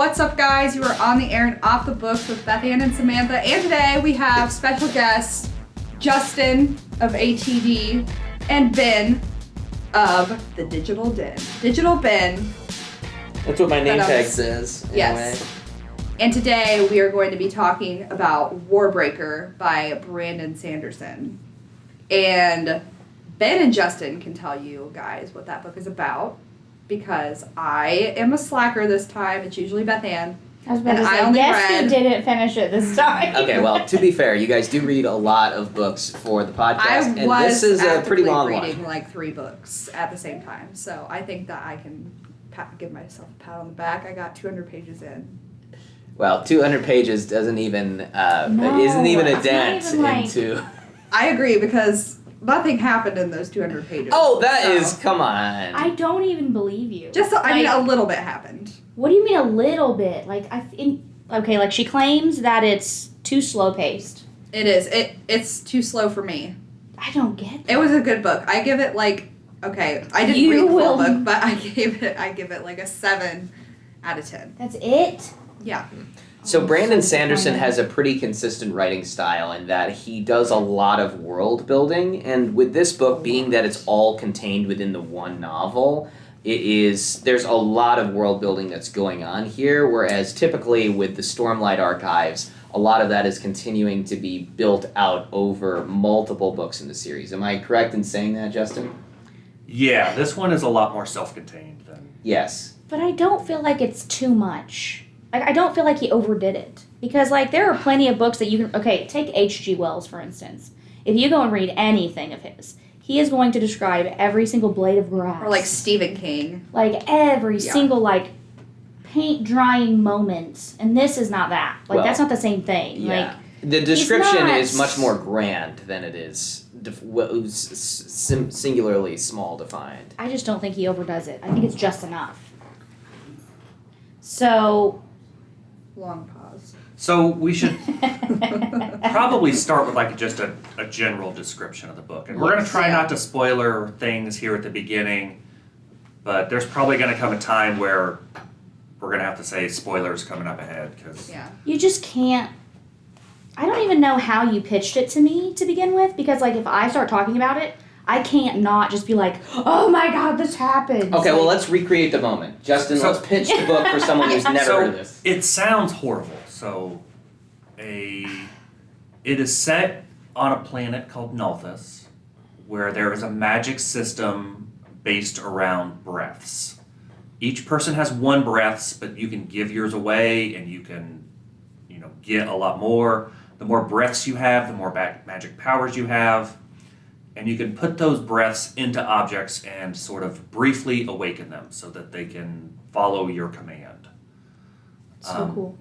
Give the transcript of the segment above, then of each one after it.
What's up, guys? You are on the air and off the books with Bethann and Samantha, and today we have special guests Justin of ATD and Ben of the Digital Den. Digital Ben. That's what my name tag says. Anyway. Yes. And today we are going to be talking about Warbreaker by Brandon Sanderson. And Ben and Justin can tell you guys what that book is about, because I am a slacker this time. It's usually Bethann. I was about to say, yes, he didn't finish it this time. Okay, well, to be fair, you guys do read a lot of books for the podcast, and this is a pretty long one. reading like 3 books at the same time, so I think that I can give myself a pat on the back. I got 200 pages in. Well, 200 pages isn't even a dent into... I agree, because nothing happened in those 200 pages. Oh, come on. I don't even believe you. I mean, a little bit happened. What do you mean a little bit? Like she claims that it's too slow paced. It is. It's too slow for me. I don't get that. It was a good book. I give it I didn't read the full book, but I give it like a 7 out of 10. That's it? Yeah. So Brandon Sanderson has a pretty consistent writing style in that he does a lot of world building, and with this book being that it's all contained within the one novel, there's a lot of world building that's going on here, whereas typically with the Stormlight Archives, a lot of that is continuing to be built out over multiple books in the series. Am I correct in saying that, Justin? Yeah, this one is a lot more self-contained than... Yes. But I don't feel like it's too much. I don't feel like he overdid it. Because, there are plenty of books that you can... Okay, take H.G. Wells, for instance. If you go and read anything of his, he is going to describe every single blade of grass. Or Stephen King. Every single, paint drying moment. And this is not that. That's not the same thing. Yeah. The description is much more grand than it is singularly small defined. I just don't think he overdoes it. I think it's just enough. So... Long pause. So we should probably start with just a general description of the book. And we're going to try not to spoiler things here at the beginning, but there's probably going to come a time where we're going to have to say spoilers coming up ahead. You just can't... I don't even know how you pitched it to me to begin with, because if I start talking about it, I can't not just be like, oh my god, this happened. Okay, well, let's recreate the moment. Justin, let's pitch the book for someone who's never heard of this. It sounds horrible. So, it is set on a planet called Nulthus, where there is a magic system based around breaths. Each person has 1 breath, but you can give yours away, and you can, get a lot more. The more breaths you have, the more magic powers you have. And you can put those breaths into objects and sort of briefly awaken them so that they can follow your command. So cool.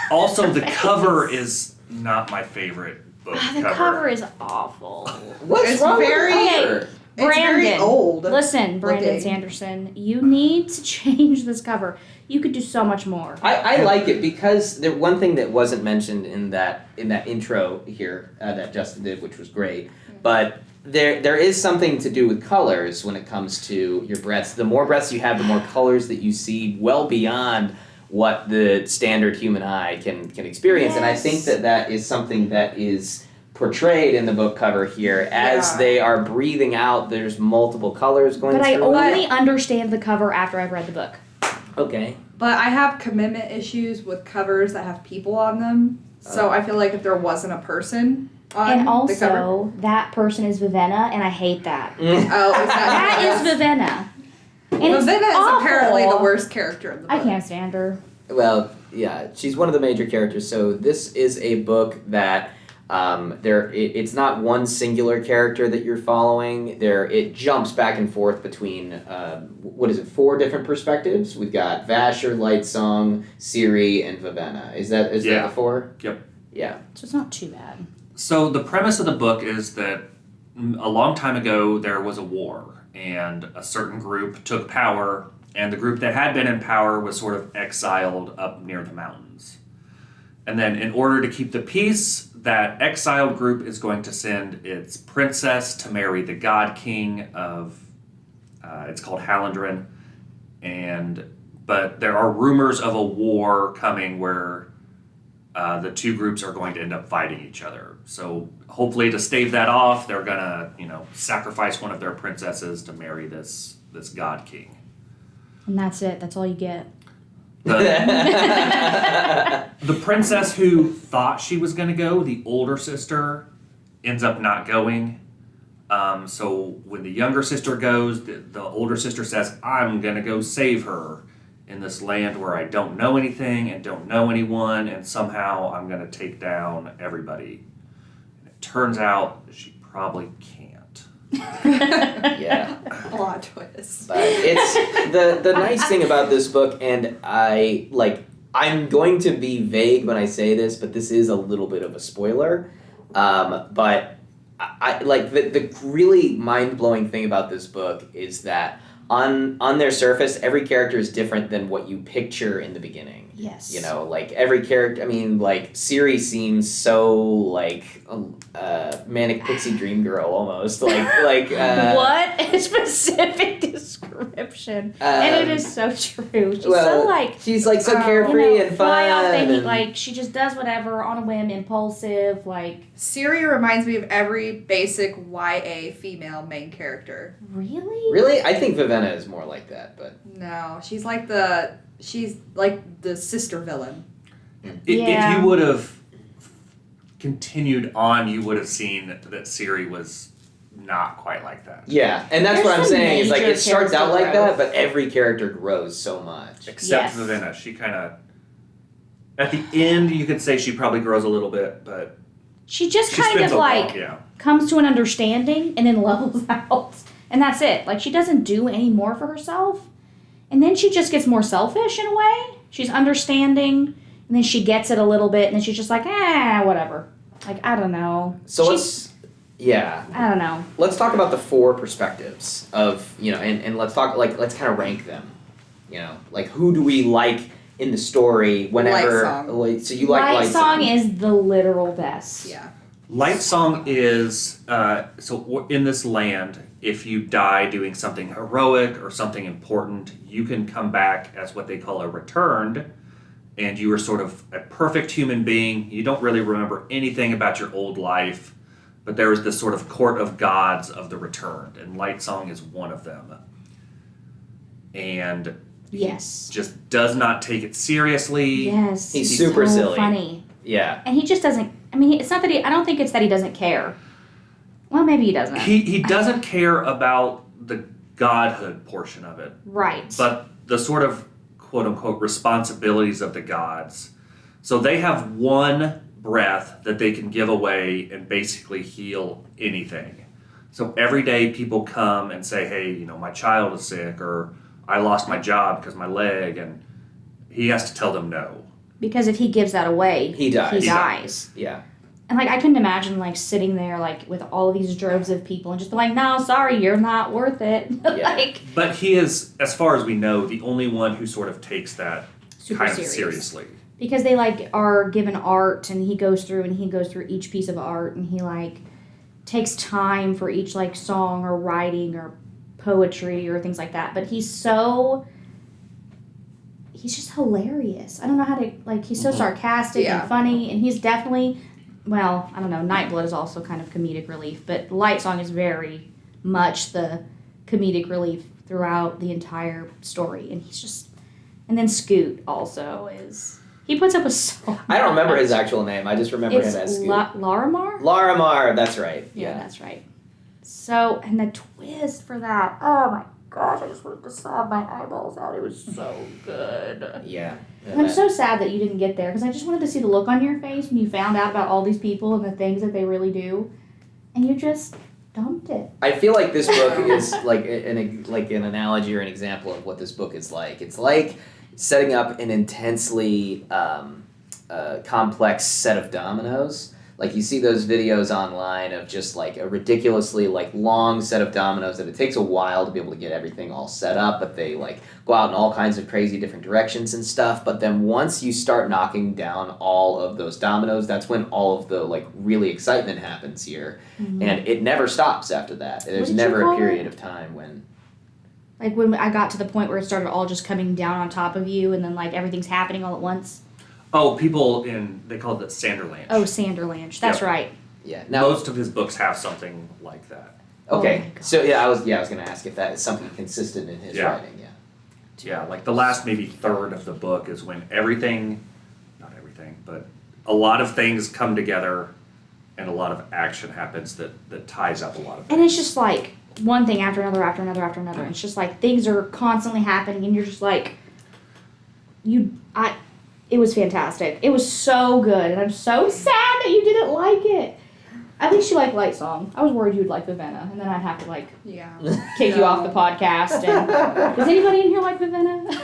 Also, the cover is not my favorite book cover. The cover is awful. What's wrong with Brandon, it's very old. Listen, Brandon Sanderson, you need to change this cover. You could do so much more. I like it because one thing that wasn't mentioned in that intro here that Justin did, which was great, but there is something to do with colors when it comes to your breaths. The more breaths you have, the more colors that you see, well beyond what the standard human eye can experience. Yes. And I think that is something that is portrayed in the book cover here. As they are breathing out, there's multiple colors going through. But I only understand the cover after I've read the book. Okay. But I have commitment issues with covers that have people on them. So I feel like if there wasn't a person on and also, the cover... that person is Vivenna, and I hate that. Oh, is that is Vivenna. And Vivenna is apparently the worst character in the book. I can't stand her. Well, yeah, she's one of the major characters. So this is a book that... it's not one singular character that you're following. It jumps back and forth between 4 different perspectives. We've got Vasher, Lightsong, Ciri, and Vivenna. Is that the 4? Yep. Yeah. So it's not too bad. So the premise of the book is that a long time ago there was a war, and a certain group took power, and the group that had been in power was sort of exiled up near the mountains. And then in order to keep the peace, that exiled group is going to send its princess to marry the god king of, it's called Hallandren, and but there are rumors of a war coming where the two groups are going to end up fighting each other. So hopefully to stave that off, they're gonna, sacrifice one of their princesses to marry this god king. And that's it. That's all you get. The princess who thought she was going to go, the older sister, ends up not going. So when the younger sister goes, the older sister says, I'm going to go save her in this land where I don't know anything and don't know anyone, and somehow I'm going to take down everybody. And it turns out she probably can't. Yeah. Plot twist. But it's the nice thing about this book, and I'm going to be vague when I say this, but this is a little bit of a spoiler. But I like the really mind-blowing thing about this book is that on their surface, every character is different than what you picture in the beginning. Yes. Every character, Siri seems so manic pixie dream girl almost. What a specific description. And it is so true. She's she's so carefree and fun. Fly off thingy, she just does whatever on a whim, impulsive, Siri reminds me of every basic YA female main character. Really? Really? I think Vivenna is more like that, but No, she's like the sister villain. Yeah. If you would have continued on, you would have seen that Siri was not quite like that. yeah, and that's There's what I'm some saying. Is major it starts out character like that, growth. but every character grows so much. Except Yes. Vivenna. She kind of... At the end, you could say she probably grows a little bit, but... She just she kind spends of a while, yeah. comes to an understanding and then levels out. And that's it. She doesn't do any more for herself. And then she just gets more selfish in a way. She's understanding, and then she gets it a little bit, and then she's just whatever. I don't know. So I don't know. let's talk about the four perspectives of, and let's talk, let's kind of rank them. Who do we like in the story whenever... Light Song. So you like Light Song is the literal best. Yeah. Light Song is... so in this land, if you die doing something heroic or something important, you can come back as what they call a returned, and you are sort of a perfect human being. You don't really remember anything about your old life, but there is this sort of court of gods of the returned, and Light Song is one of them. And Yes. he just does not take it seriously. Yes. He's super so silly. funny. Yeah. And he just doesn't... it's not that I don't think it's that he doesn't care. Well, maybe he doesn't. He doesn't care about the godhood portion of it. Right. But the sort of quote-unquote responsibilities of the gods. So they have one breath that they can give away and basically heal anything. So every day people come and say, hey, my child is sick, or I lost my job because my leg, and he has to tell them no. Because if he gives that away, He dies. He dies. Yeah. And I couldn't imagine sitting there with all of these droves of people and just be no, sorry, you're not worth it. Yeah. But he is, as far as we know, the only one who sort of takes that Super kind serious. of seriously. Because they are given art, and he goes through each piece of art, and he takes time for each song or writing or poetry or things like that. But he's just hilarious. I don't know how to he's so sarcastic Yeah. and funny, and he's definitely, well, I don't know, Nightblood is also kind of comedic relief, but Light Song is very much the comedic relief throughout the entire story, and and then Scoot also is, he puts up a so I don't remember his actual name. I just remember it's him as Scoot. Larimar? Larimar, that's right. Yeah, that's right. So, and the twist for that, oh my gosh, I just wanted to sob my eyeballs out. It was so good. Yeah. And I'm so sad that you didn't get there, because I just wanted to see the look on your face when you found out about all these people and the things that they really do, and you just dumped it. I feel like this book is an analogy or an example of what this book is like. It's like setting up an intensely complex set of dominoes. You see those videos online of just a ridiculously long set of dominoes that it takes a while to be able to get everything all set up, but they go out in all kinds of crazy different directions and stuff. But then once you start knocking down all of those dominoes, that's when all of the really excitement happens here. Mm-hmm. And it never stops after that. There's did you never call a period it? of time when Like when I got to the point where it started all just coming down on top of you, and then like everything's happening all at once. Oh, they call it Sanderland. Oh, Sanderland. That's Yep. right. Yeah. Now, Most of his books have something like that. okay. Oh my God. So I was going to ask if that is something consistent in his Yeah. writing. Yeah. Yeah, like the last maybe third of the book is when not everything, but a lot of things come together and a lot of action happens that ties up a lot of things. And it's just like one thing after another, after another, after another. It's just like things are constantly happening, and you're just like, it was fantastic. It was so good, and I'm so sad that you didn't like it. At least you like Light Song. I was worried you'd like Vivenna, and then I'd have to like Yeah. kick you off the podcast. And does anybody in here like Vivenna?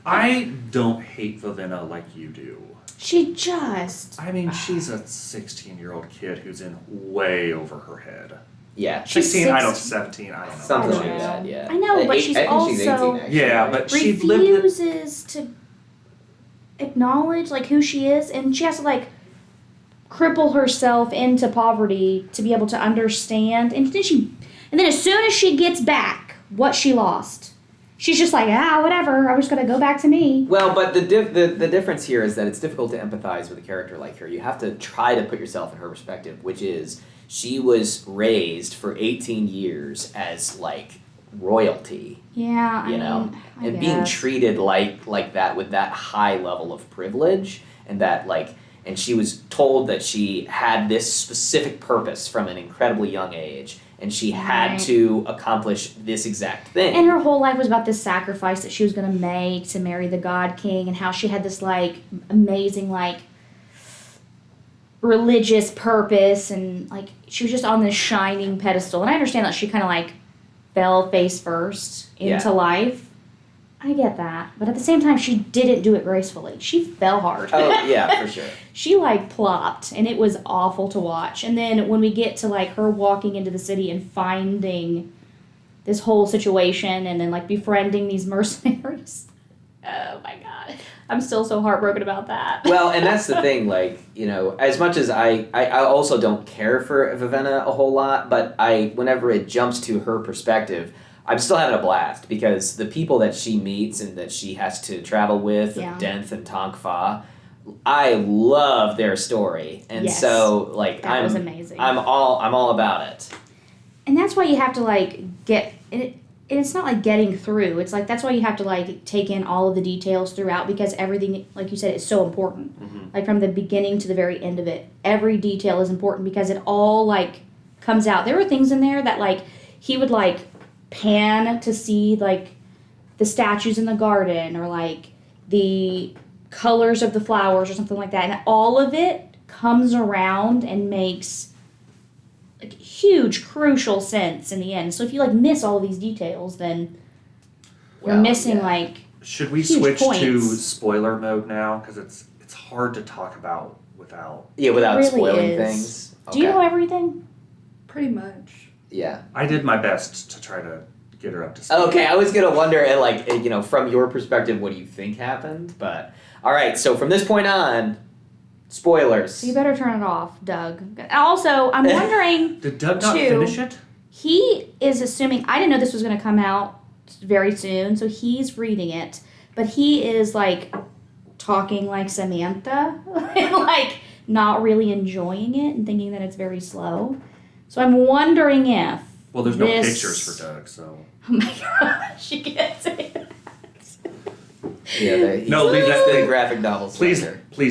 I don't hate Vivenna like you do. She just. I mean, she's a 16-year-old kid who's in way over her head. Yeah. She's 16, I don't, 16. 17, I don't know. Something I like know. that. Yeah. I know, but she's I think she's 18 also actually. Yeah, right? but she lived it. refuses to acknowledge like who she is, and she has to like cripple herself into poverty to be able to understand. And then as soon as she gets back what she lost, she's just like, whatever. I'm just gonna go back to me. Well, but the difference here is that it's difficult to empathize with a character like her. You have to try to put yourself in her perspective, which is she was raised for 18 years as like royalty, Yeah, I you know, mean, I and being guess. treated like that with that high level of privilege, and that like, and she was told that she had this specific purpose from an incredibly young age, and she had Right. to accomplish this exact thing. And her whole life was about this sacrifice that she was going to make to marry the God King, and how she had this like amazing like religious purpose, and like she was just on this shining pedestal. And I understand that she kind of like fell face first into Yeah. life. I get that, but at the same time, she didn't do it gracefully. She fell hard. Oh yeah, for sure. She like plopped, and it was awful to watch. And then when we get to like her walking into the city and finding this whole situation, and then like befriending these mercenaries, oh my god, I'm still so heartbroken about that. Well, and that's the thing, like, you know, as much as I also don't care for Vivenna a whole lot, but whenever it jumps to her perspective, I'm still having a blast, because the people that she meets and that she has to travel with, Yeah. Denth and Tonkfa, I love their story. And Yes. so, like, That was amazing. I'm all about it. And that's why you have to like get it. It's not like getting through. It's like that's why you have to like take in all of the details throughout, because everything, like you said, is so important. Mhm. Like from the beginning to the very end of it, every detail is important because it all like comes out. There were things in there that like he would like pan to see like the statues in the garden, or like the colors of the flowers or something like that, and all of it comes around and makes like huge crucial sense in the end. So if you like miss all these details, then you're Well, missing yeah. like Should we Huge switch to points. spoiler mode now? Because it's hard to talk about without. Yeah, without really spoiling is. things. Do you Okay. know everything? Pretty much. Yeah. I did my best to try to get her up to speed. Okay, I was gonna wonder, like, you know, from your perspective, what do you think happened? But all right, so from this point on, spoilers. So you better turn it off, Doug. Also, I'm wondering, Did Doug not Two. finish it? he is assuming, I didn't know this was going to come out very soon, so he's reading it, but he is like talking like Samantha, and like not really enjoying it and thinking that it's very slow. So I'm wondering if, Well, there's no This- pictures for Doug, so. oh my gosh, you can't say that. Yeah, No, leave that the thing. graphic novels. Please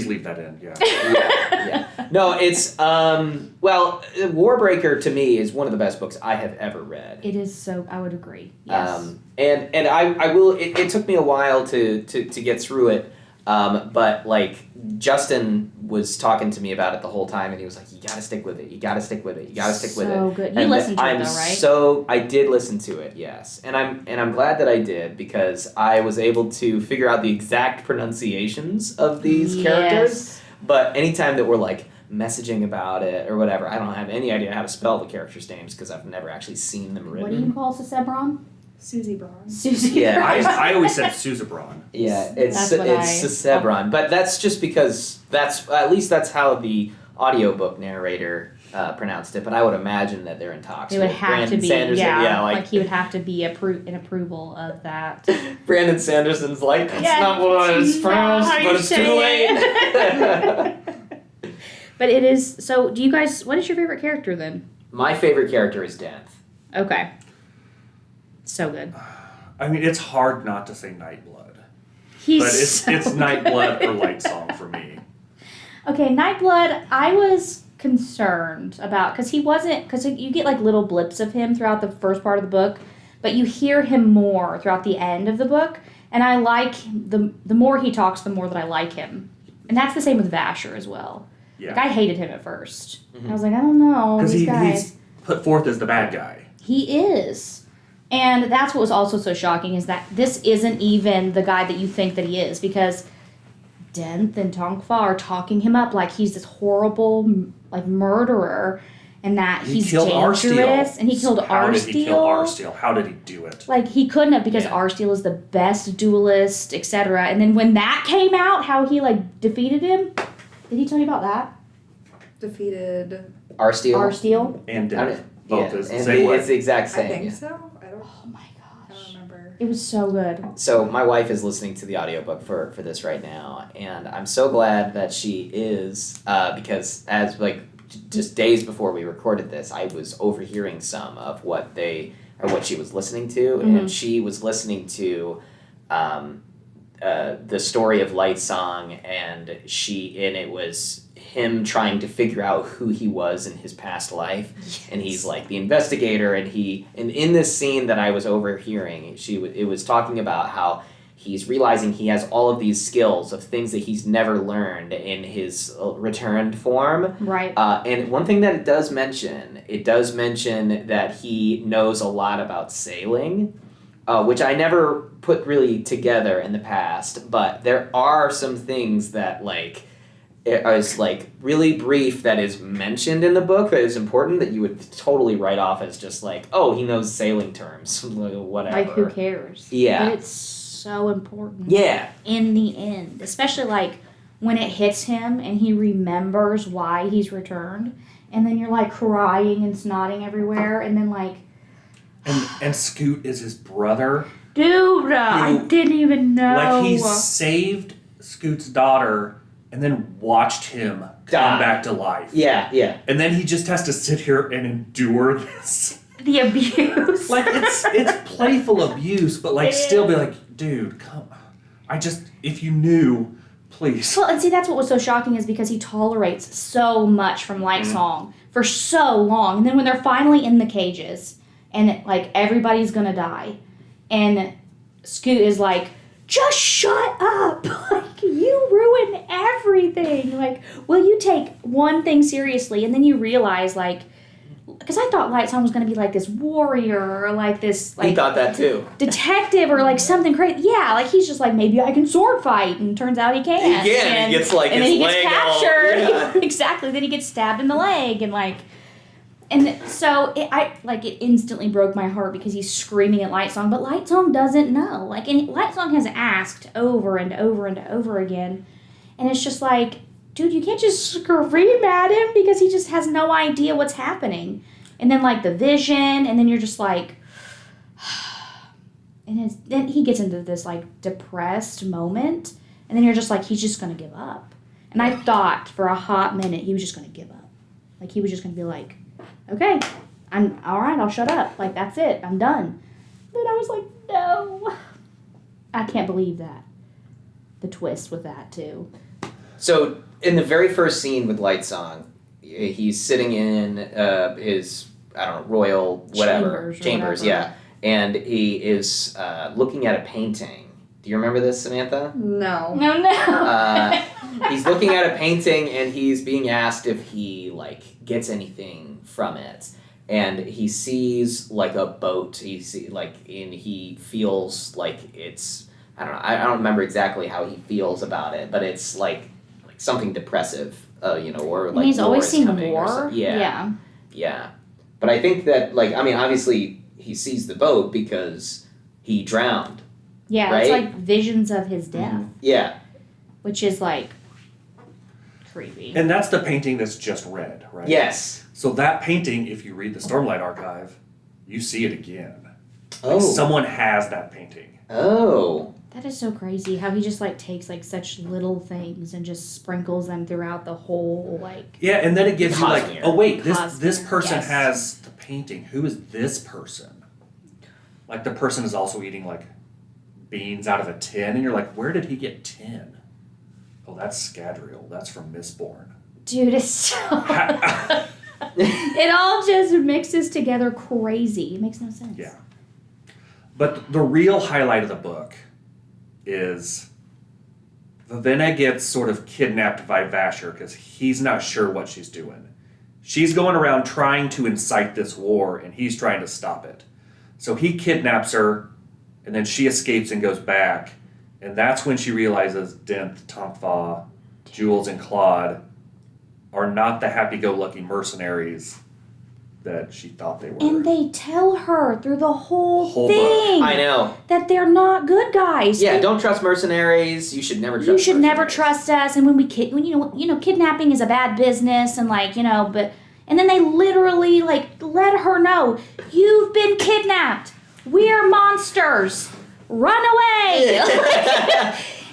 leave that in. Yeah. Yeah. No, it's well, Warbreaker to me is one of the best books I have ever read. It is so, I would agree. Yes. And I will. It took me a while to get through it. But like Justin was talking to me about it the whole time, and he was like, "You gotta stick with it. You gotta stick with it. You gotta stick with it." So good. You And listened to I'm it though, right? So I did listen to it, yes, and I'm glad that I did, because I was able to figure out the exact pronunciations of these characters. But anytime that we're like messaging about it or whatever, I don't have any idea how to spell the characters' names because I've never actually seen them What do you written. call Sesebron? Susie Braun. Susie. Yeah. I always said Suzabron. Yeah, it's That's what Sesebron, but that's just because that's how the audiobook narrator pronounced it, but I would imagine that they're in talks. It would with have Brandon to be, Sanderson. yeah, like like he would have to be in approval of that. Brandon Sanderson's like, that's Yeah, not what I was it's pronounced, not how but you it's too say late. But it is, so do you guys, what is your favorite character then? My favorite character is Denth. Okay. So good. I mean, it's hard not to say Nightblood. He's But so it's good. Nightblood or Light Song for me. Okay, Nightblood, I was concerned about, because you get like little blips of him throughout the first part of the book, but you hear him more throughout the end of the book, and I like, the more he talks, the more that I like him. And that's the same with Vasher as well. Yeah. Like, I hated him at first. Mhm. I was like, I don't know, Because these guys. he's put forth as the bad guy. He is. And that's what was also so shocking, is that this isn't even the guy that you think that he is, because Denth and Tongfa are talking him up like he's this horrible, like, murderer, and that he's killed dangerous, Arsteel. and he killed How did he kill Arsteel. Arsteel? How did he do it? Like, he couldn't have, because Yeah. Arsteel is the best duelist, etc. And then when that came out, how he, like, defeated him, did he tell you about that? Defeated. Arsteel. Arsteel? And How Denth. did- Both yeah, is the and same way. it's the exact I same. think yeah. so. I don't. Oh my I gosh. don't remember. It was so good. So my wife is listening to the audiobook for this right now, and I'm so glad that she is, because as just days before we recorded this, I was overhearing some of what she was listening to, and she was listening to the story of Light Song, and it was him trying to figure out who he was in his past life. Yes. And he's like the investigator, and in this scene that I was overhearing, it was talking about how he's realizing he has all of these skills of things that he's never learned in his returned form. Right. And one thing that it does mention that he knows a lot about sailing, which I never put really together in the past, but there are some things that it is really brief that is mentioned in the book that is important that you would totally write off as just he knows sailing terms, whatever. Like, who cares? Yeah. But it's so important. Yeah. In the end. Especially, when it hits him and he remembers why he's returned. And then you're, crying and snotting everywhere. And then, And Scoot is his brother. dude, I didn't even know. He saved Scoot's daughter and then watched him come back to life. Yeah, yeah. And then he just has to sit here and endure this. The abuse. It's playful abuse, but still be like, dude, come. If you knew, please. Well, and see, that's what was so shocking, is because he tolerates so much from Light Song for so long. And then when they're finally in the cages and everybody's gonna die, and Scoot is like, just shut up! You ruin everything! Will you take one thing seriously? And then you realize, because I thought Light Song was gonna be this warrior, or this He thought that too. detective, or something crazy. Yeah, he's just maybe I can sword fight, and turns out he can't. He can, and he gets and his then he gets leg all- captured. yeah. Exactly. Then he gets stabbed in the leg, and so it instantly broke my heart, because he's screaming at Light Song, but Light Song doesn't know. And Light Song has asked over and over and over again, and it's just dude, you can't just scream at him, because he just has no idea what's happening. And then the vision, and then you're just and then he gets into this depressed moment, and then you're just he's just gonna give up. And I thought for a hot minute he was just gonna give up. He was just gonna be okay, I'm all right, I'll shut up. That's it, I'm done. But I was no. I can't believe that. The twist with that too. So in the very first scene with Light Song, he's sitting in his royal whatever chambers, whatever. yeah, and he is looking at a painting. Do you remember this, Samantha? No. No. He's looking at a painting, and he's being asked if he gets anything from it, and he sees a boat. He and he feels it's, I don't know. I don't remember exactly how he feels about it, but it's something depressive, or And he's war always is seen coming or war. something. Yeah. Yeah. But I think that obviously he sees the boat because he drowned. Yeah, right? it's visions of his death, Yeah. which is creepy. And that's the painting that's just red, right? Yes. So that painting, if you read the Stormlight Archive, you see it again. Oh. Like someone has that painting. Oh. That is so crazy how he just like takes like such little things and just sprinkles them throughout the whole like. Yeah, and then it gives you like, Cosmere. oh wait, this Cosmere, person yes. has the painting. Who is this person? Like the person is also eating like beans out of a tin, and you're like, where did he get tin? Oh, that's Scadrial. That's from Mistborn. Dude, it's so. It all just mixes together crazy. It makes no sense. Yeah. But the real highlight of the book is Vivenna gets sort of kidnapped by Vasher because he's not sure what she's doing. She's going around trying to incite this war, and he's trying to stop it. So he kidnaps her, and then she escapes and goes back, and that's when she realizes Denth, Tonkfa, Jules, and Claude are not the happy-go-lucky mercenaries that she thought they were. And they tell her through the whole Whole thing I know. that they're not good guys. Yeah, They- don't trust mercenaries. You should never trust You should never mercenaries. trust us. And when kidnapping is a bad business, and and then they literally let her know, you've been kidnapped. We're monsters. Run away.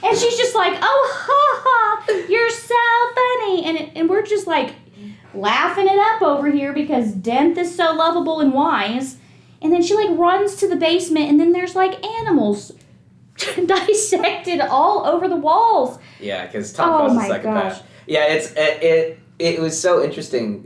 And she's just like, oh, ha, ha, you're so funny. And we're just like laughing it up over here because Denth is so lovable and wise. And then she runs to the basement, and then there's animals dissected all over the walls. Yeah, because Tom was a my psychopath. gosh. Yeah, it was so interesting,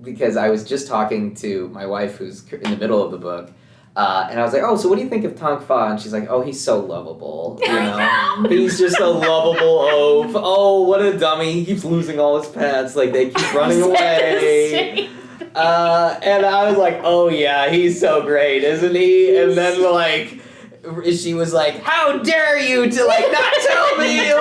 because I was just talking to my wife who's in the middle of the book, and I was like, oh, so what do you think of Tonkfa? And she's like, oh, he's so lovable, you know? He's just a lovable oaf. Oh, what a dummy. He keeps losing all his pets. They keep running away. And I was like, oh yeah, he's so great, isn't he? And then she was like, how dare you to not tell me?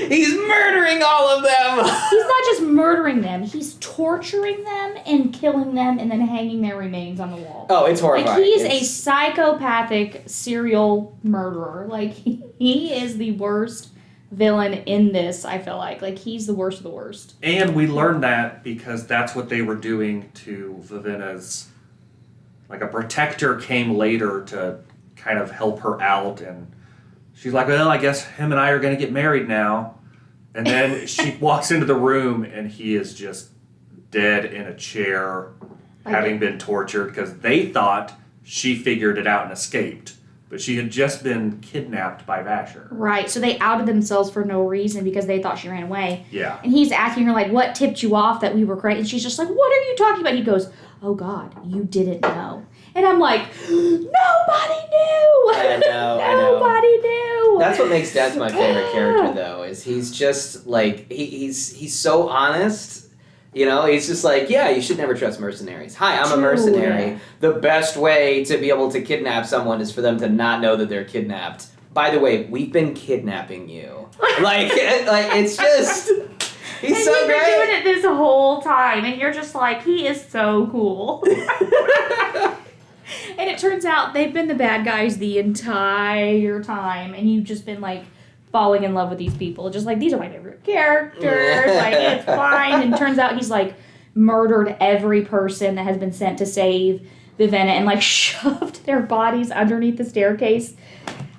He's murdering all of them. He's not just murdering them, he's torturing them and killing them and then hanging their remains on the wall. Oh, it's horrifying. He's a psychopathic serial murderer. He is the worst villain in this, I feel like. He's the worst of the worst. And we learned that because that's what they were doing to Vivenna's. A protector came later to kind of help her out, and she's like, well, I guess him and I are going to get married now. And then she walks into the room, and he is just dead in a chair, having been tortured, because they thought she figured it out and escaped. But she had just been kidnapped by Vasher. Right, so they outed themselves for no reason because they thought she ran away. Yeah. And he's asking her, what tipped you off that we were crazy? And she's just like, what are you talking about? He goes, oh God, you didn't know. And I'm like, nobody knew! I know. Nobody knew! That's what makes Denth my favorite character, though, is he's just, he's so honest. He's just yeah, you should never trust mercenaries. Hi, I'm a mercenary. Yeah. The best way to be able to kidnap someone is for them to not know that they're kidnapped. By the way, we've been kidnapping you. It's just... He's so great. Been doing it this whole time, and you're just like, he is so cool. And it turns out they've been the bad guys the entire time, and you've just been falling in love with these people. Just these are my favorite characters. It's fine. And turns out he's murdered every person that has been sent to save Vivenna and shoved their bodies underneath the staircase.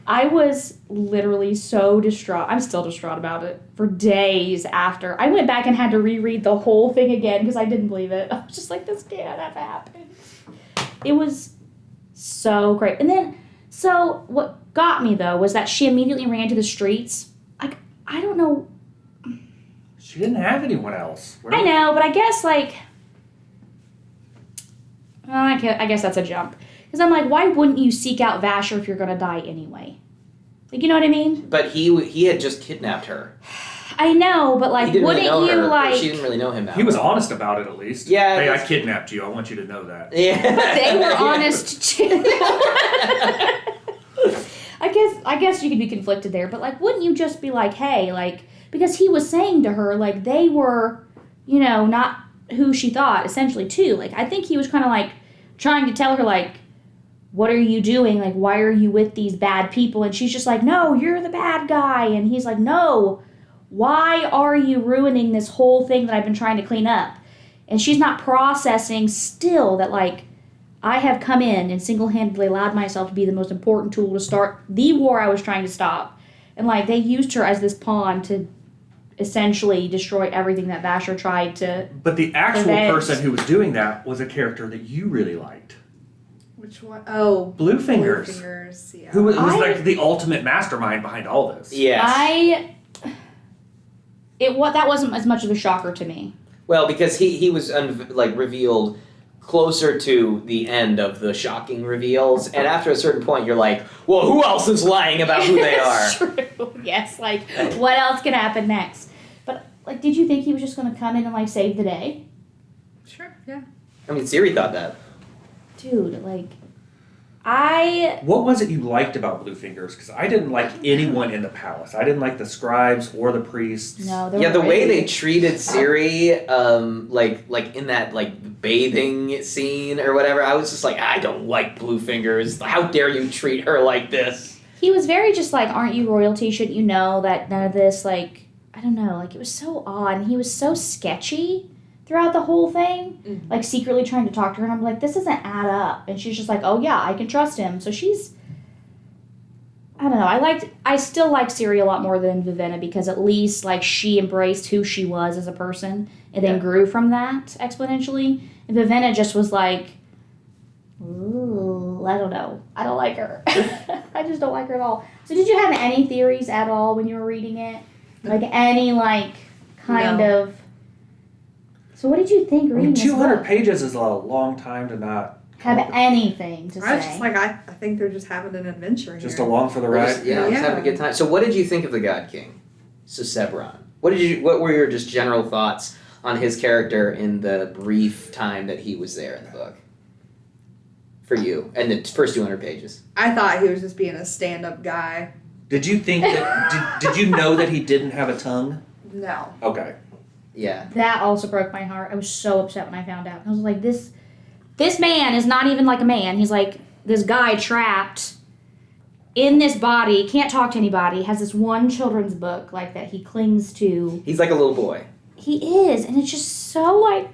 I was literally so distraught. I'm still distraught about it for days after. I went back and had to reread the whole thing again because I didn't believe it. I was just like, this can't have happened. It was so great. And then, so what got me, though, was that she immediately ran to the streets. I don't know. She didn't have anyone else. I know, but I guess, I guess that's a jump. Because I'm like, why wouldn't you seek out Vasher if you're going to die anyway? You know what I mean? But he had just kidnapped her. I know, but He didn't wouldn't really know you her, She didn't really know him that He was well. honest about it, at least. Yeah. Hey, I kidnapped you. I want you to know that. Yeah. But they were Yeah. honest too. I guess you could be conflicted there, but wouldn't you just be hey, because he was saying to her they were, not who she thought essentially too. I think he was kind of trying to tell her what are you doing? Why are you with these bad people? And she's just no, you're the bad guy. And he's no, why are you ruining this whole thing that I've been trying to clean up? And she's not processing still that, like, I have come in and single-handedly allowed myself to be the most important tool to start the war I was trying to stop. And, like, they used her as this pawn to essentially destroy everything that Vasher tried to But the actual prevent. person who was doing that was a character that you really liked. Which one? Oh, Bluefingers. Bluefingers, yeah. Who was I- like the ultimate mastermind behind all this. Yes. That wasn't as much of a shocker to me. Well, because he was revealed closer to the end of the shocking reveals, and after a certain point, you're like, well, who else is lying about who they are? It's true. Yes, like, what else can happen next? But, like, did you think he was just going to come in and, like, save the day? Sure, yeah. I mean, Siri thought that. Dude, like, What was it you liked about Bluefingers? Because I didn't like anyone in the palace. I didn't like the scribes or the priests. No, Yeah, the way they really- treated Siri, like in that bathing scene or whatever, I was just like, I don't like Bluefingers. How dare you treat her like this? He was very just like, aren't you royalty? Shouldn't you know that none of this, like, I don't know, like, it was so odd. And he was so sketchy throughout the whole thing, Mhm. like, secretly trying to talk to her. And I'm like, this doesn't add up. And she's just like, oh, yeah, I can trust him. So she's, I don't know. I still like Siri a lot more than Vivenna because at least, like, she embraced who she was as a person and then Yeah. grew from that exponentially. And Vivenna just was like, ooh, I don't know. I don't like her. I just don't like her at all. So did you have any theories at all when you were reading it? Like any, like, kind No. of... So what did you think I reading mean, this 200 book? pages is a long time to not Have anything to I was say. just like, I think they're just having an adventure just here. along for the We're ride. just, just having a good time. So what did you think of the God King, Susebron? What were your just general thoughts on his character in the brief time that he was there in the book? For you, and the first 200 pages. I thought he was just being a stand-up guy. Did you think that? did you know that he didn't have a tongue? No. Okay. Yeah. That also broke my heart. I was so upset when I found out. I was like, this man is not even like a man. He's like this guy trapped in this body, can't talk to anybody, has this one children's book like that he clings to. He's like a little boy. He is, and it's just so like,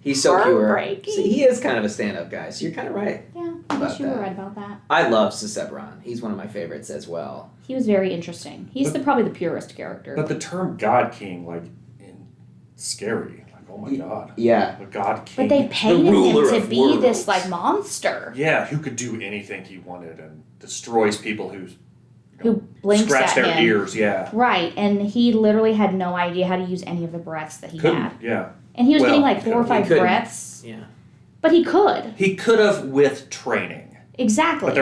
He's so pure. Heartbreaking. See, he is kind of a stand-up guy, so you're kind of right. yeah, I About guess you were that. right about that. I love Susebron. He's one of my favorites as well. He was very interesting. He's probably the purest character. But the term God King, like, scary. Like, oh my God. Yeah. The God King. But they painted ruler him to of be worlds. this like monster Yeah, who could do anything he wanted and destroys people who who blinks scratch at their him. ears. Yeah. Right, and he literally had no idea how to use any of the breaths that he Couldn't. had. Yeah. And he was Well, getting like 4 or he 5 couldn't. breaths. Yeah. But he could. He could have with training, Exactly. but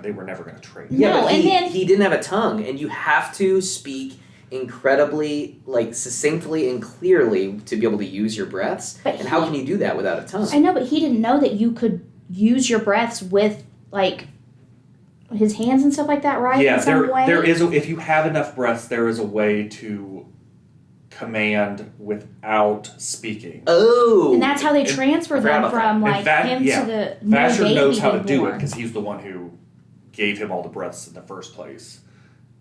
they were never gonna train. Yeah, No, but and then- he didn't have a tongue, and you have to speak incredibly, succinctly and clearly to be able to use your breaths. But and how he- can you do that without a tongue? I know, but he didn't know that you could use your breaths with like his hands and stuff like that, right? Yeah, In some way? there is if you have enough breaths, there is a way to command without speaking. Oh. And that's how they And- transfer I forgot them about that. from And like him yeah, to the new Vasher baby knows how to being do it born. because he's the one who gave him all the breaths in the first place.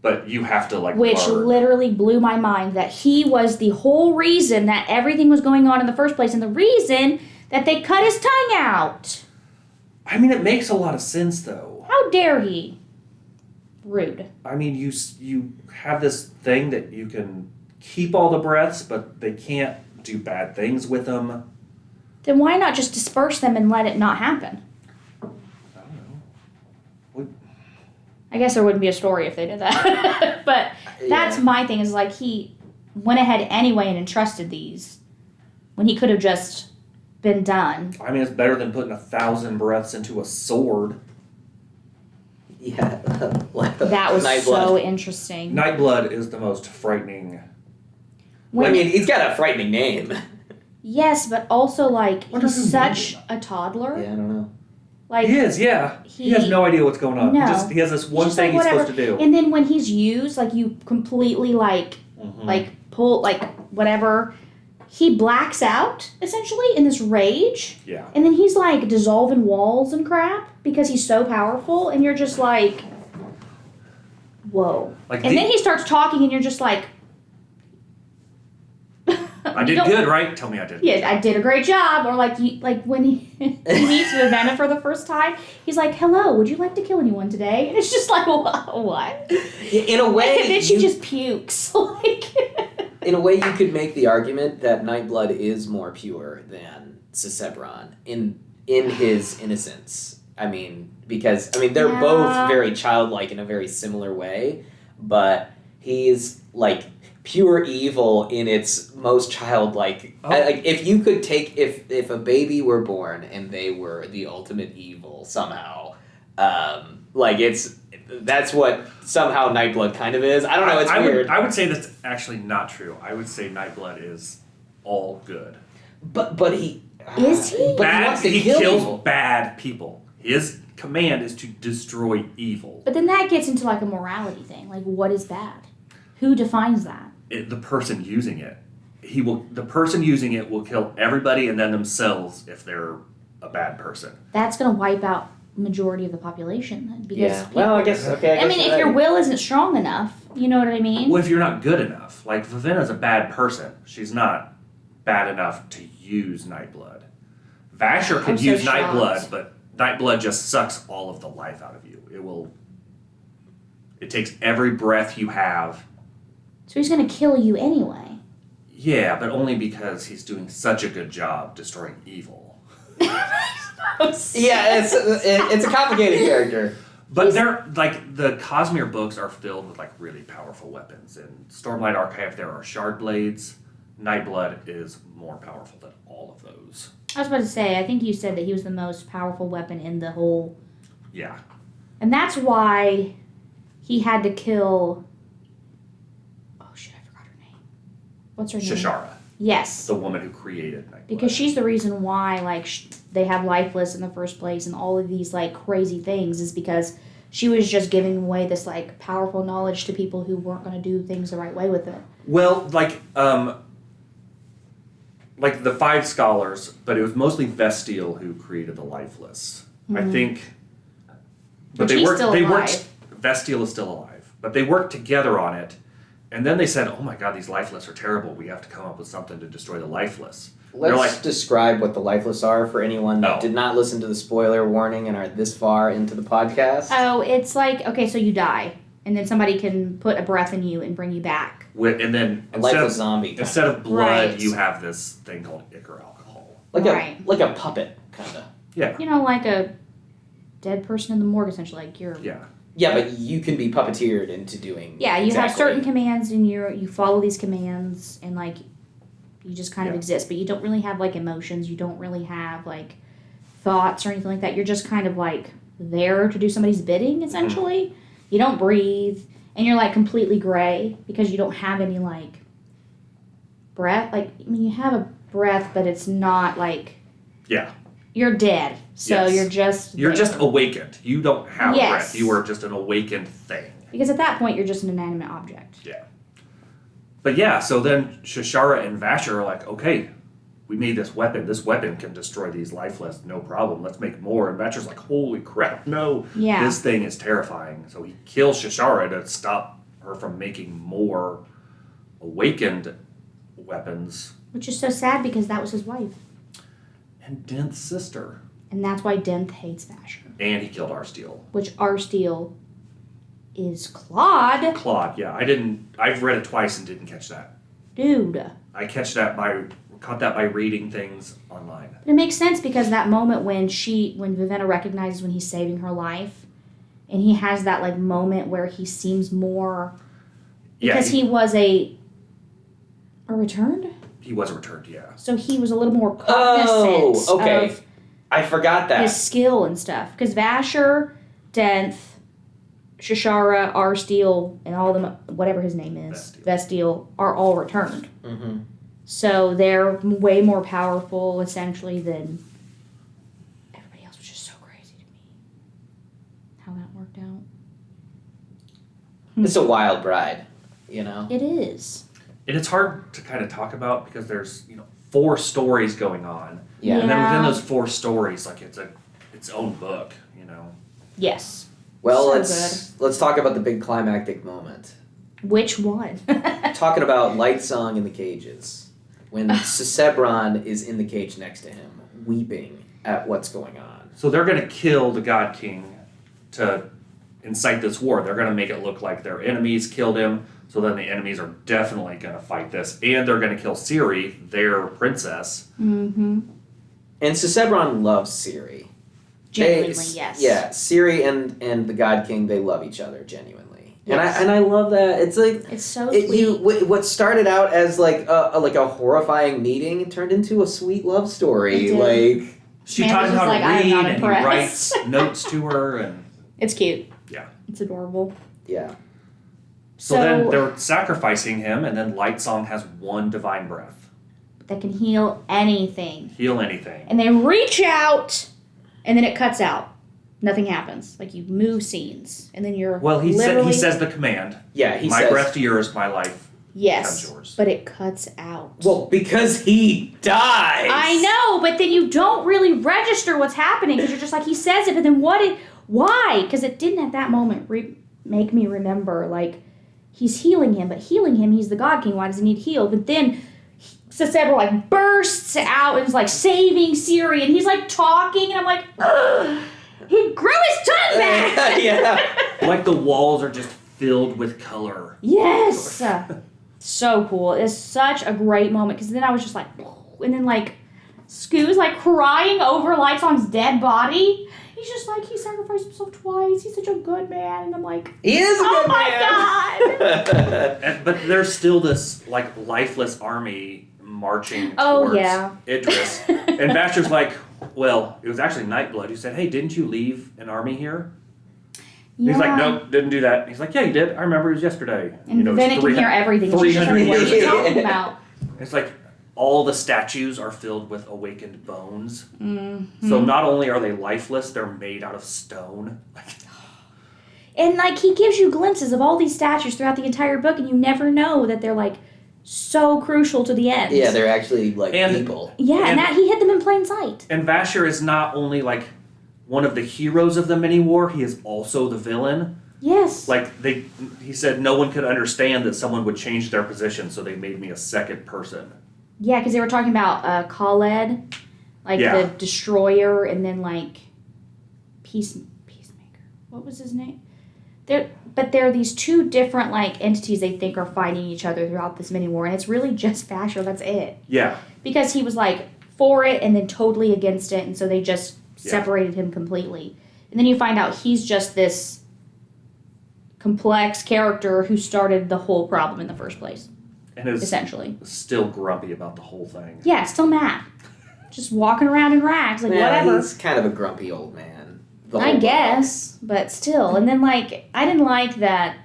But you have to Which learn. literally blew my mind that he was the whole reason that everything was going on in the first place and the reason that they cut his tongue out. I mean, it makes a lot of sense though. How dare he? Rude. I mean, you have this thing that you can keep all the breaths, but they can't do bad things with them. Then why not just disperse them and let it not happen? I don't know. I guess there wouldn't be a story if they did that. But that's Yeah. my thing is like he went ahead anyway and entrusted these when he could have just been done. I mean, it's better than putting 1,000 breaths into a sword. Yeah. That was Nightblood. so interesting. Nightblood is the most frightening. Well, I mean, he's got a frightening name. Yes, but also like What he's does it such mean? a toddler. Yeah, I don't know. Like He is, yeah. He has no idea what's going on. No. He has this one just thing like he's whatever. supposed to do. And then when he's used, like you completely like Mhm. pull like whatever, he blacks out essentially in this rage. Yeah. And then he's like dissolving walls and crap because he's so powerful, and you're just like, whoa. Like And then he starts talking, and you're just like, I did good, right? Tell me I did. Yeah, I did a great job. Or like when he meets Bethann for the first time, he's like, "Hello, would you like to kill anyone today?" And it's just like, what? In a way, And then she just pukes. Like, in a way, you could make the argument that Nightblood is more pure than Cicebron in his innocence. I mean, because they're both very childlike in a very similar way, but he's like pure evil in its most childlike. Like if you could take if a baby were born and they were the ultimate evil somehow, that's what somehow Nightblood kind of is. I don't know. It's weird. I would say that's actually not true. I would say Nightblood is all good. But he is he? But he wants to he kill kills people. bad people. His command is to destroy evil. But then that gets into like a morality thing. Like, what is bad? Who defines that? The person using it. The person using it will kill everybody and then themselves if they're a bad person. That's going to wipe out majority of the population then. Because I guess okay. I mean, if your will isn't strong enough, you know what I mean? Well, if you're not good enough. Like, Vivenna's a bad person. She's not bad enough to use Nightblood. Vasher could use Nightblood, but Nightblood just sucks all of the life out of you. It takes every breath you have. So he's going to kill you anyway. Yeah, but only because he's doing such a good job destroying evil. Yeah, it's a complicated character. But the Cosmere books are filled with like really powerful weapons. In Stormlight Archive, there are shard blades. Nightblood is more powerful than all of those. I was about to say, I think you said that he was the most powerful weapon in the whole... Yeah. And that's why he had to kill... Oh shit, I forgot her name. What's her name? Shashara. Yes. The woman who created Nightblood. Because she's the reason why, like, they have Lifeless in the first place and all of these, like, crazy things is because she was just giving away this, like, powerful knowledge to people who weren't going to do things the right way with it. Well, like the 5 scholars, but it was mostly Vestiel who created the Lifeless. I think. But he's still alive. Vestiel is still alive, but they worked together on it, and then they said, "Oh my God, these Lifeless are terrible. We have to come up with something to destroy the Lifeless." Let's describe what the Lifeless are for anyone that did not listen to the spoiler warning and are this far into the podcast. Oh, it's like, okay, so you die, and then somebody can put a breath in you and bring you back. And then A lifeless zombie. Instead of blood, Right. you have this thing called ichor alcohol. Like a puppet, kind of. Yeah. You know, like a dead person in the morgue, essentially. Like you're... Yeah. Yeah, but you can be puppeteered into doing Yeah, you exactly. have certain commands, and you follow these commands, and, like, you just kind of exist. But you don't really have, like, emotions. You don't really have, like, thoughts or anything like that. You're just kind of, like, there to do somebody's bidding, essentially. You don't breathe. And you're, like, completely gray because you don't have any, like, breath. Like, I mean, you have a breath, but it's not, like... Yeah. You're dead. So you're just You're there. just awakened. You don't have Yes. breath. You are just an awakened thing. Because at that point, you're just an inanimate object. Yeah. But yeah, so then Shashara and Vasher are like, okay, we made this weapon. This weapon can destroy these Lifeless, no problem. Let's make more. And Vasher's like, holy crap, no. Yeah. This thing is terrifying. So he kills Shashara to stop her from making more awakened weapons. Which is so sad because that was his wife. And Denth's sister. And that's why Denth hates Vasher. And he killed Arsteel. Which Arsteel is Claude. Claude, yeah. I've read it twice and didn't catch that. Dude. I caught that by reading things online. But it makes sense because that moment when Vivenna recognizes when he's saving her life, and he has that like moment where he seems more because he was a returned? He was returned, yeah. So he was a little more cognizant of I forgot that. his skill and stuff. Because Vasher, Denth, Shashara, Arsteel, and all them, whatever his name is, Vestiel, are all returned. Mm-hmm. So they're way more powerful, essentially, than everybody else, which is so crazy to me. How that worked out. It's a wild ride, you know? It is. And it's hard to kind of talk about because there's, 4 stories going on. Yeah. And then within those 4 stories, like it's its own book, Yes. Well, So let's talk about the big climactic moment. Which one? Talking about Light Song in the Cages. when Sisebron is in the cage next to him, weeping at what's going on. So they're going to kill the God King to incite this war. They're going to make it look like their enemies killed him, so then the enemies are definitely going to fight this, and they're going to kill Ciri, their princess. Mm-hmm. And Sisebron loves Ciri. Genuinely, yes. Yeah, Ciri and the God King, they love each other genuinely. Yes. And I love that. It's like It's so sweet. what started out as like a horrifying meeting turned into a sweet love story. It Like She Samantha's taught him just how to like, I am read, not and he impressed. writes notes to her, and It's cute. Yeah. It's adorable. yeah. so then they're sacrificing him, and then Lightsong has one divine breath. That can heal anything. Heal anything. And they reach out, and then it cuts out. Nothing happens. Like you move scenes, and then you're Well, he literally... says the command. Yeah, he my says breath to yours, my life Yes, becomes yours. but it cuts out. well, because he dies. I know, but then you don't really register what's happening because you're just like, he says it, but then why? Because it didn't at that moment make me remember, like, he's healing him, but healing him, he's the God King, why does he need healed? But then Sisebra, like, bursts out and is, like, saving Ciri, and he's, like, talking, and I'm like, ugh, he grew his tongue back! Yeah. Like the walls are just filled with color. Yes! So cool. It's such a great moment, because then I was just like, and then, like, Skoo's, like, crying over Lightsong's dead body. He's just like, he sacrificed himself twice. He's such a good man. And I'm like, He is a oh good my man. But there's still this like lifeless army marching Oh, towards yeah. Idris. And Vasher's like, well, it was actually Nightblood who said, hey, didn't you leave an army here? Yeah. He's like, nope, didn't do that. He's like, yeah, you did. I remember it was yesterday. And it's then it can hear everything. And she's just like, 300 what are years you ago. talking about? It's like all the statues are filled with awakened bones. Mm-hmm. So not only are they lifeless, they're made out of stone. And, like, he gives you glimpses of all these statues throughout the entire book, and you never know that they're, like, so crucial to the end. Yeah, they're actually like And- people. Yeah, and and- that he hid them in plain sight. And Vasher is not only like one of the heroes of the mini war, he is also the villain. Yes. Like he said, no one could understand that someone would change their position, so they made me a second person. Yeah, because they were talking about Khaled, like Yeah. the destroyer, and then like Peacemaker. What was his name? But there are these two different like entities they think are fighting each other throughout this mini war, and it's really just Vasher. That's it. Yeah. Because he was like for it and then totally against it, and so they just Yeah. separated him completely. And then you find out he's just this complex character who started the whole problem in the first place, And is essentially. still grumpy about the whole thing. Yeah, still mad. Just walking around in rags, like Yeah, whatever. he's kind of a grumpy old man. the I whole book. guess, but still. And then, like, I didn't like that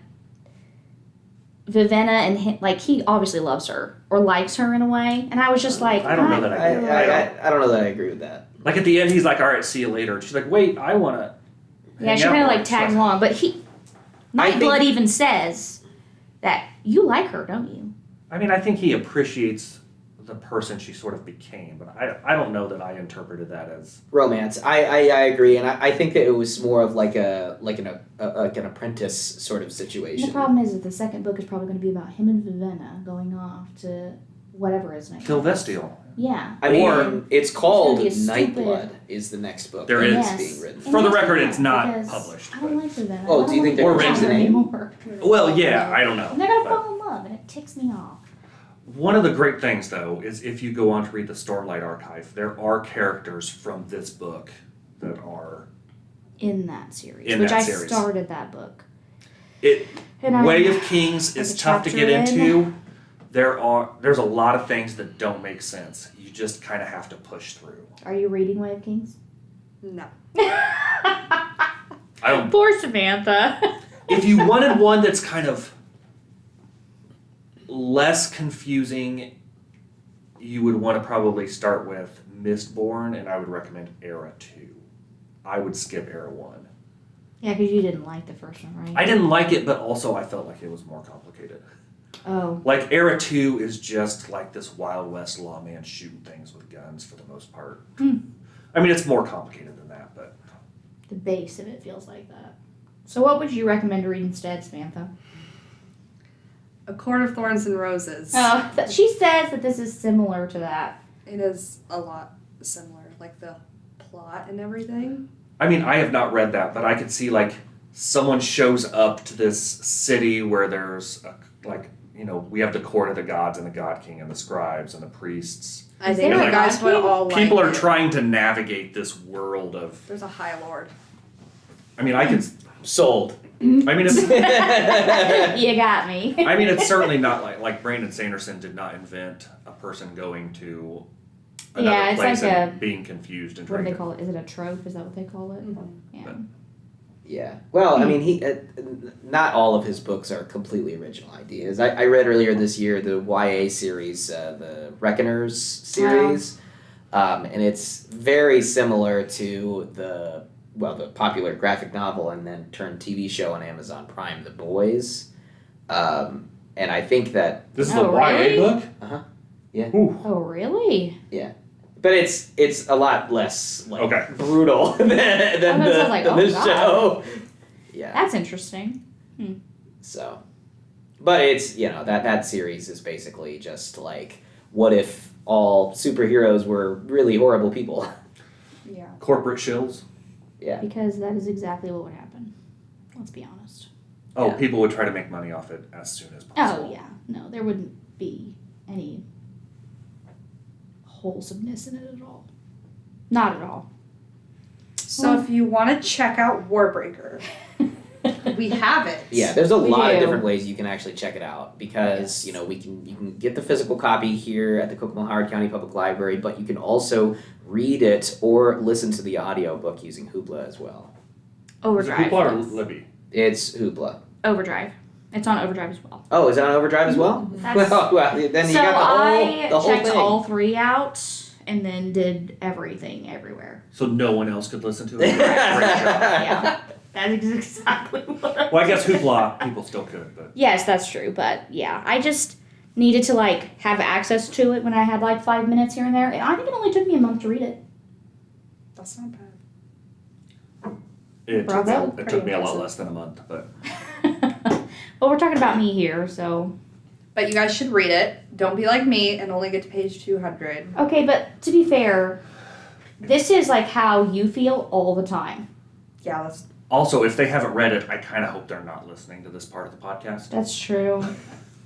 Vivenna and him, like, he obviously loves her or likes her in a way. And I was just like, I don't know that I get it. I don't know that I agree with that. Like at the end, he's like, all right, see you later. And she's like, wait, I want to. Yeah, she kind of like tags along. But Nightblood even says that you like her, don't you? I mean, I think he appreciates the person she sort of became, but I don't know that I interpreted that as Romance. I agree, and I think that it was more of like an apprentice sort of situation. And the problem is that the second book is probably going to be about him and Vivenna going off to whatever his name is. Kilvestial. Yeah. I mean, Or- it's called It's gonna be a Nightblood. stupid- Is the next book There that is. Yes. being written. For the And record, that's it's not because published, I don't but- like Vivenna. Oh, I do you think don't they're like changing her the name? anymore. Well, yeah, I don't know. And they're going to but- fall in love, and it ticks me off. One of the great things, though, is if you go on to read the Stormlight Archive, there are characters from this book that are In that series. In which that I series. started that book. it. And I- Way of Kings Like is a tough to chapter get in. into. There's a lot of things that don't make sense. You just kind of have to push through. Are you reading Way of Kings? No. I don't. Poor Samantha. If you wanted one that's kind of less confusing, you would want to probably start with Mistborn, and I would recommend Era 2. I would skip Era 1. Yeah, because you didn't like the first one, right? I didn't like it, but also I felt like it was more complicated. Oh. Like, Era 2 is just like this Wild West lawman shooting things with guns for the most part. Hmm. I mean, it's more complicated than that, but The base of it feels like that. So what would you recommend to read instead, Samantha? A Court of Thorns and Roses. She says that this is similar to that. It is a lot similar, like the plot and everything. I mean, I have not read that, but I could see like someone shows up to this city where there's we have the court of the gods and the god king and the scribes and the priests. I think the guys would all like People are it. trying to navigate this world of. There's a High Lord. I mean, I could. Sold. I mean, it's. You got me. I mean, it's certainly not like Brandon Sanderson did not invent a person going to another Yeah, it's place like and being confused and What do trying they call it? Is it a trope? Is that what they call it? Mhm. Yeah. Yeah. Well, I mean, he not all of his books are completely original ideas. I read earlier this year the YA series, the Reckoners series, and it's very similar to the popular graphic novel and then turned TV show on Amazon Prime, The Boys. And I think that This is Oh, a YA really? book? Yeah. Ooh. Oh, really? but it's a lot less Okay. brutal than sounds like, the oh, God. show. Yeah. That's interesting. So, but it's, that series is basically just like, what if all superheroes were really horrible people? Yeah. Corporate shills? Yeah. Because that is exactly what would happen. Let's be honest. Oh, Yeah. people would try to make money off it as soon as possible. Oh, yeah. No, there wouldn't be any wholesomeness in it at all. Not at all. So if you want to check out Warbreaker, we have it. Yeah, there's a We lot of do. different ways you can actually check it out because, Yes. you can get the physical copy here at the Kokomo-Howard County Public Library, but you can also read it or listen to the audiobook using Hoopla as well. Is it Overdrive. Hoopla or yes. Libby? It's Hoopla. Overdrive. It's on Overdrive as well. Oh, is it on Overdrive as well? That's- Well, then you so got the whole checked thing. all three out and then did everything everywhere. So no one else could listen to it? Great job. Yeah. That is exactly what I Well, I guess Hoopla people still could, but. Yes, that's true. But yeah, I just needed to have access to it when I had 5 minutes here and there. And I think it only took me a month to read it. That's not bad. It Bravo. took me a lot less than a month, but. Well, we're talking about me here, so. But you guys should read it. Don't be like me and only get to page 200. Okay, but to be fair, this is how you feel all the time. Yeah, that's Also, if they haven't read it, I kind of hope they're not listening to this part of the podcast. That's true.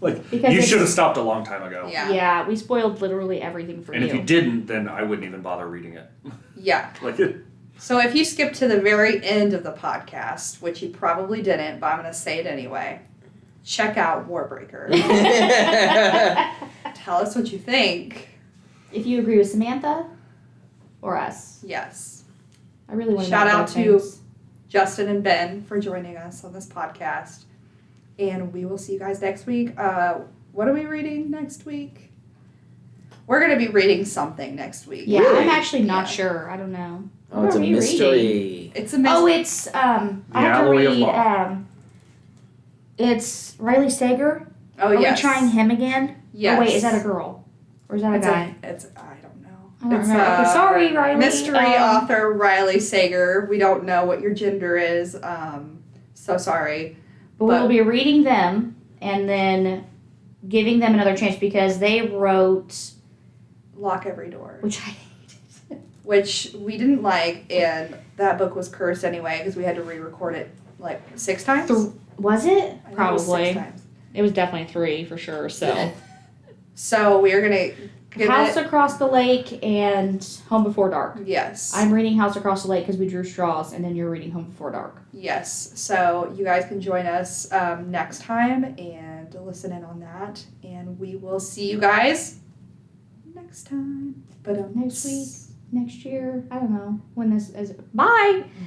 Like, Because you it's- should have stopped a long time ago. yeah. Yeah, we spoiled literally everything for And you. if you didn't, then I wouldn't even bother reading it. Yeah. Like, it, So if you skip to the very end of the podcast, which you probably didn't, but I'm going to say it anyway, check out Warbreaker. Tell us what you think. If you agree with Samantha or us, Yes. I really want to Shout know out both to- things. Justin and Ben for joining us on this podcast. And we will see you guys next week. What are we reading next week? We're going to be reading something next week. Yeah, Really? I'm actually not Yeah. sure. I don't know. Oh, What it's are a we reading? mystery. It's a mystery. Oh, it's I have to Alloy of read. Law. It's Riley Sager. Oh, Are yes. we trying him again? Yes. Oh wait, is that a girl or is that a It's guy? I don't know. I don't It's remember. Okay, sorry, Riley. Mystery author Riley Sager. We don't know what your gender is. So sorry. But we'll be reading them and then giving them another chance because they wrote, Lock Every Door, which I hated. which we didn't like, and that book was cursed anyway because we had to re-record it 6 times. Was it? I think it was 6 times. It was definitely 3 for sure. So So we are gonna give House it. Across the Lake and Home Before Dark. Yes. I'm reading House Across the Lake because we drew straws, and then you're reading Home Before Dark. Yes. So you guys can join us next time and listen in on that, and we will see you guys next time. But Next week, next year, I don't know when this is. Bye!